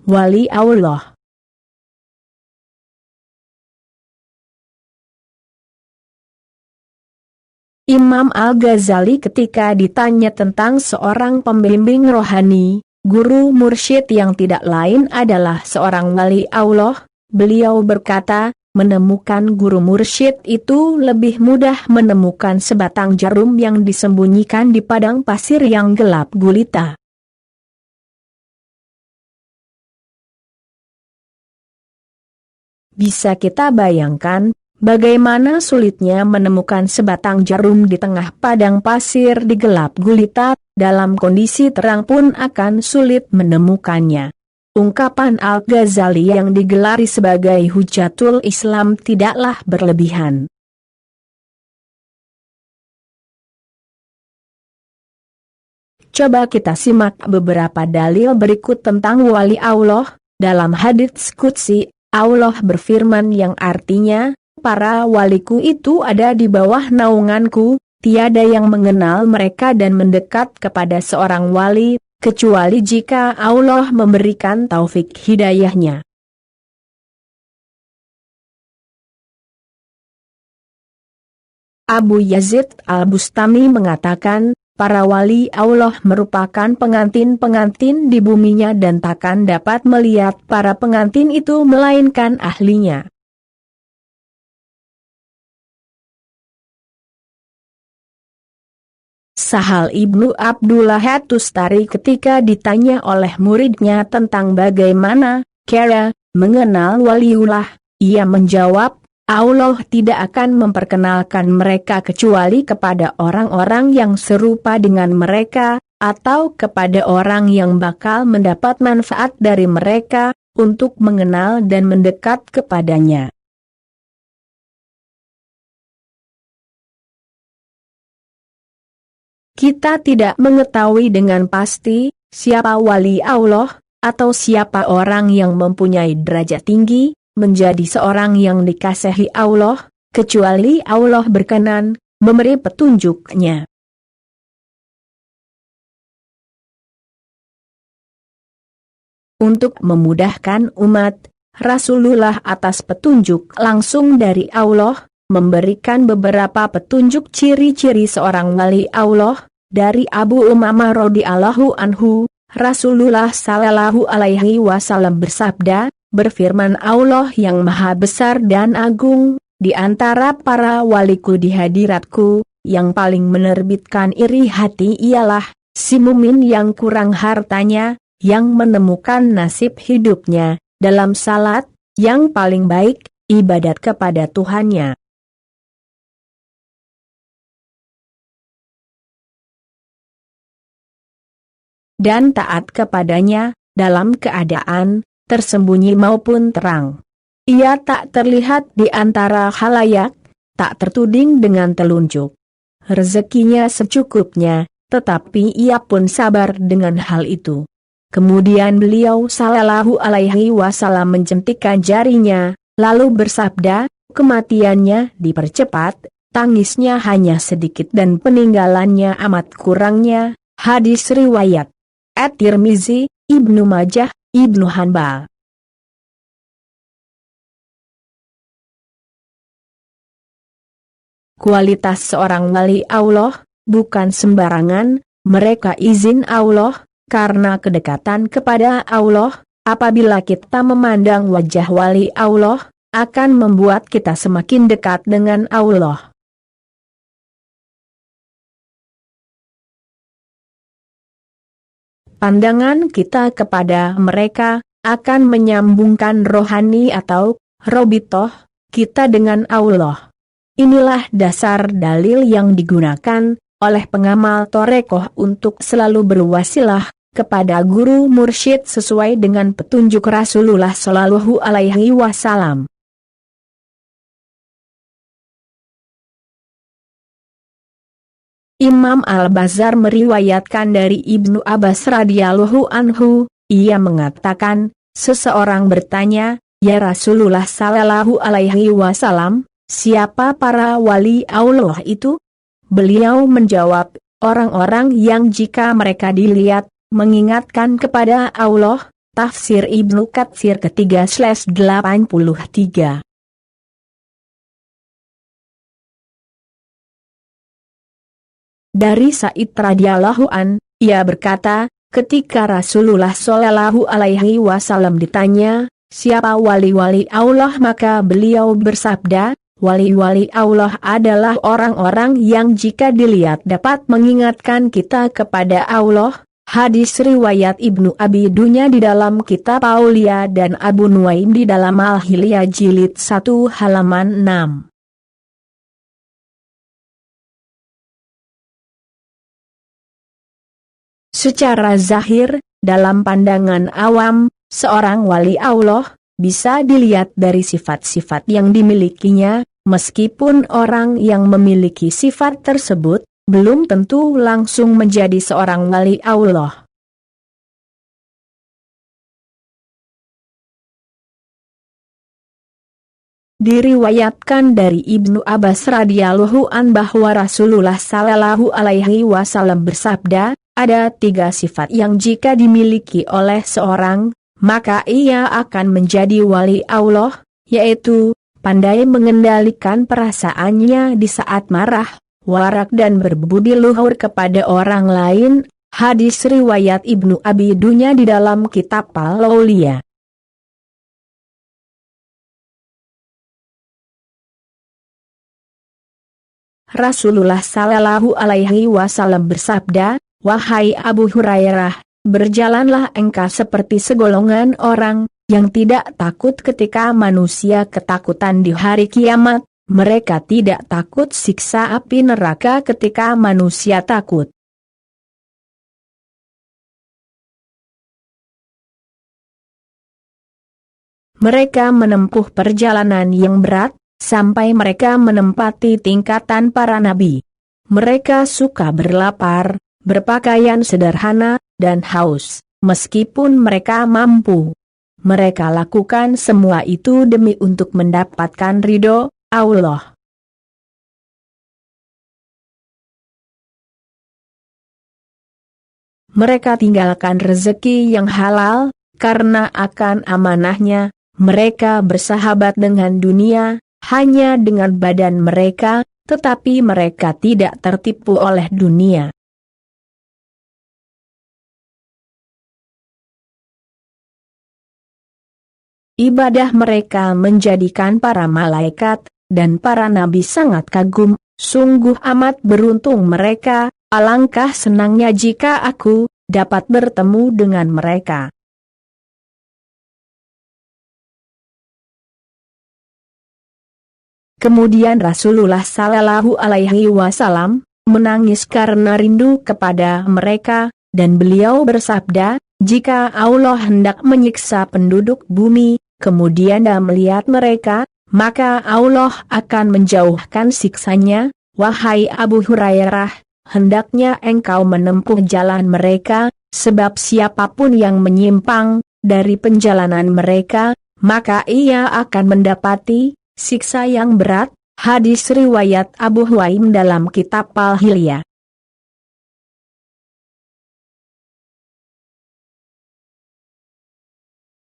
wali Allah. Imam Al-Ghazali ketika ditanya tentang seorang pembimbing rohani, guru mursyid yang tidak lain adalah seorang wali Allah, beliau berkata, menemukan guru mursyid itu lebih mudah menemukan sebatang jarum yang disembunyikan di padang pasir yang gelap gulita. Bisa kita bayangkan, bagaimana sulitnya menemukan sebatang jarum di tengah padang pasir di gelap gulita, dalam kondisi terang pun akan sulit menemukannya. Ungkapan Al-Ghazali yang digelari sebagai Hujatul Islam tidaklah berlebihan. Coba kita simak beberapa dalil berikut tentang wali Allah. Dalam hadits qudsi, Allah berfirman yang artinya, para waliku itu ada di bawah naunganku, tiada yang mengenal mereka dan mendekat kepada seorang wali, kecuali jika Allah memberikan taufik hidayahnya. Abu Yazid Al-Bustami mengatakan, para wali Allah merupakan pengantin-pengantin di buminya dan takkan dapat melihat para pengantin itu melainkan ahlinya. Sahal Ibnu Abdullah Tustari ketika ditanya oleh muridnya tentang bagaimana cara mengenal waliullah, ia menjawab, Allah tidak akan memperkenalkan mereka kecuali kepada orang-orang yang serupa dengan mereka, atau kepada orang yang bakal mendapat manfaat dari mereka, untuk mengenal dan mendekat kepadanya. Kita tidak mengetahui dengan pasti, siapa wali Allah, atau siapa orang yang mempunyai derajat tinggi, menjadi seorang yang dikasihi Allah, kecuali Allah berkenan, memberi petunjuknya. Untuk memudahkan umat, Rasulullah atas petunjuk langsung dari Allah, memberikan beberapa petunjuk ciri-ciri seorang wali Allah. Dari Abu Umamah radhiyallahu anhu, Rasulullah sallallahu alaihi wasallam bersabda, berfirman Allah yang maha besar dan agung, di antara para waliku di hadiratku, yang paling menerbitkan iri hati ialah si mumin yang kurang hartanya, yang menemukan nasib hidupnya dalam salat, yang paling baik ibadat kepada Tuhannya. Dan taat kepadanya, dalam keadaan tersembunyi maupun terang. Ia tak terlihat di antara khalayak, tak tertuding dengan telunjuk. Rezekinya secukupnya, tetapi ia pun sabar dengan hal itu. Kemudian beliau sallallahu alaihi wasallam menjentikan jarinya, lalu bersabda, kematiannya dipercepat, tangisnya hanya sedikit dan peninggalannya amat kurangnya. Hadis riwayat At-Tirmizi, Ibnu Majah, Ibnu Hanbal. Kualitas seorang wali Allah, bukan sembarangan, mereka izin Allah, karena kedekatan kepada Allah, apabila kita memandang wajah wali Allah, akan membuat kita semakin dekat dengan Allah. Pandangan kita kepada mereka, akan menyambungkan rohani atau robitoh, kita dengan Allah. Inilah dasar dalil yang digunakan oleh pengamal torekoh untuk selalu berwasilah kepada guru mursyid sesuai dengan petunjuk Rasulullah Shallallahu Alaihi Wasallam. Imam Al-Bazzar meriwayatkan dari Ibnu Abbas radhiyallahu anhu, ia mengatakan, seseorang bertanya, ya Rasulullah Shallallahu Alaihi Wasallam, siapa para wali Allah itu? Beliau menjawab, orang-orang yang jika mereka dilihat, mengingatkan kepada Allah, Tafsir Ibnu Katsir ketiga/83. Dari Sa'id radhiyallahu an, ia berkata, ketika Rasulullah shallallahu alaihi wasallam ditanya, siapa wali-wali Allah, maka beliau bersabda, wali-wali Allah adalah orang-orang yang jika dilihat dapat mengingatkan kita kepada Allah. Hadis riwayat Ibnu Abi Dunya di dalam kitab Aulia dan Abu Nuaim di dalam Al-Hilyah jilid 1 halaman 6. Secara zahir, dalam pandangan awam, seorang wali Allah bisa dilihat dari sifat-sifat yang dimilikinya, meskipun orang yang memiliki sifat tersebut belum tentu langsung menjadi seorang wali Allah. Diriwayatkan dari Ibnu Abbas radhiyallahu an bahwa Rasulullah sallallahu alaihi wasallam bersabda, ada 3 sifat yang jika dimiliki oleh seorang, maka ia akan menjadi wali Allah, yaitu pandai mengendalikan perasaannya di saat marah, warak dan berbudi luhur kepada orang lain. Hadis riwayat Ibnu Abi Dunya di dalam kitab Al-Aulia. Rasulullah sallallahu alaihi wasallam bersabda, wahai Abu Hurairah, berjalanlah engkau seperti segolongan orang yang tidak takut ketika manusia ketakutan di hari kiamat. Mereka tidak takut siksa api neraka ketika manusia takut. Mereka menempuh perjalanan yang berat, sampai mereka menempati tingkatan para nabi. Mereka suka berlapar, berpakaian sederhana, dan haus, meskipun mereka mampu. Mereka lakukan semua itu demi untuk mendapatkan ridho Allah. Mereka tinggalkan rezeki yang halal, karena akan amanahnya, mereka bersahabat dengan dunia, hanya dengan badan mereka, tetapi mereka tidak tertipu oleh dunia. Ibadah mereka menjadikan para malaikat dan para nabi sangat kagum. Sungguh amat beruntung mereka, alangkah senangnya jika aku dapat bertemu dengan mereka. Kemudian Rasulullah sallallahu alaihi wasallam menangis karena rindu kepada mereka, dan beliau bersabda, jika Allah hendak menyiksa penduduk bumi, kemudian dia melihat mereka, maka Allah akan menjauhkan siksanya. Wahai Abu Hurairah, hendaknya engkau menempuh jalan mereka, sebab siapapun yang menyimpang dari penjalanan mereka, maka ia akan mendapati siksa yang berat. Hadis riwayat Abu Nuaim dalam kitab Al-Hilyah.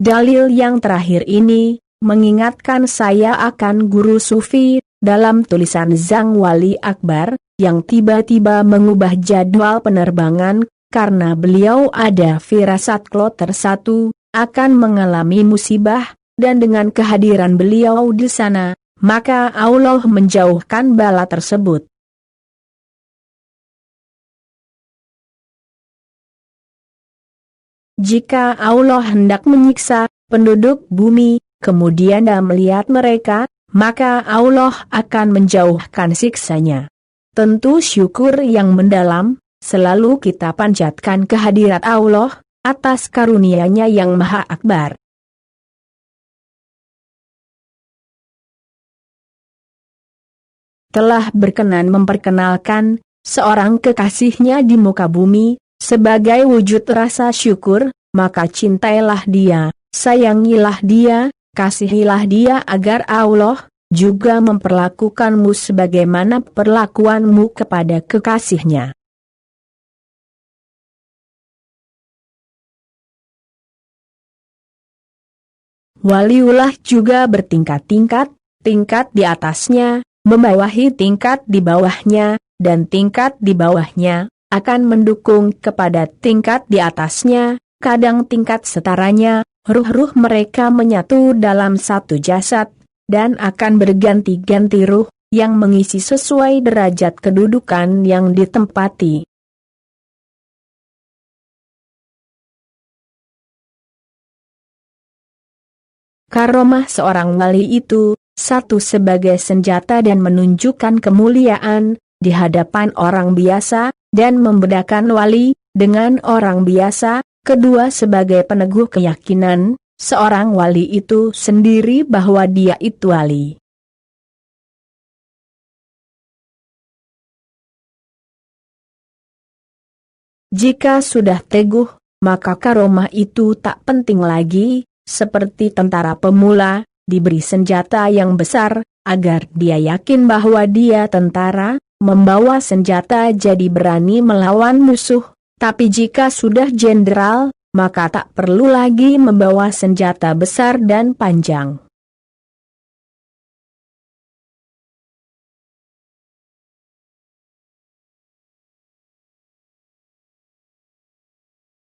Dalil yang terakhir ini mengingatkan saya akan guru sufi dalam tulisan Zhang Wali Akbar yang tiba-tiba mengubah jadwal penerbangan karena beliau ada firasat kloter 1 akan mengalami musibah, dan dengan kehadiran beliau di sana, maka Allah menjauhkan bala tersebut. Jika Allah hendak menyiksa penduduk bumi, kemudian dia melihat mereka, maka Allah akan menjauhkan siksanya. Tentu syukur yang mendalam selalu kita panjatkan kehadirat Allah atas karunia-Nya yang Maha Akbar. Telah berkenan memperkenalkan seorang kekasihnya di muka bumi, sebagai wujud rasa syukur, maka cintailah dia, sayangilah dia, kasihilah dia agar Allah juga memperlakukanmu sebagaimana perlakuanmu kepada kekasihnya. Waliullah juga bertingkat-tingkat, tingkat di atasnya, membawahi tingkat di bawahnya, dan tingkat di bawahnya akan mendukung kepada tingkat di atasnya, kadang tingkat setaranya, ruh-ruh mereka menyatu dalam satu jasad, dan akan berganti-ganti ruh, yang mengisi sesuai derajat kedudukan yang ditempati. Karomah seorang wali itu, satu sebagai senjata dan menunjukkan kemuliaan, di hadapan orang biasa, dan membedakan wali, dengan orang biasa, kedua sebagai peneguh keyakinan, seorang wali itu sendiri bahwa dia itu wali. Jika sudah teguh, maka karomah itu tak penting lagi, seperti tentara pemula, diberi senjata yang besar, agar dia yakin bahwa dia tentara, membawa senjata jadi berani melawan musuh, tapi jika sudah jenderal, maka tak perlu lagi membawa senjata besar dan panjang.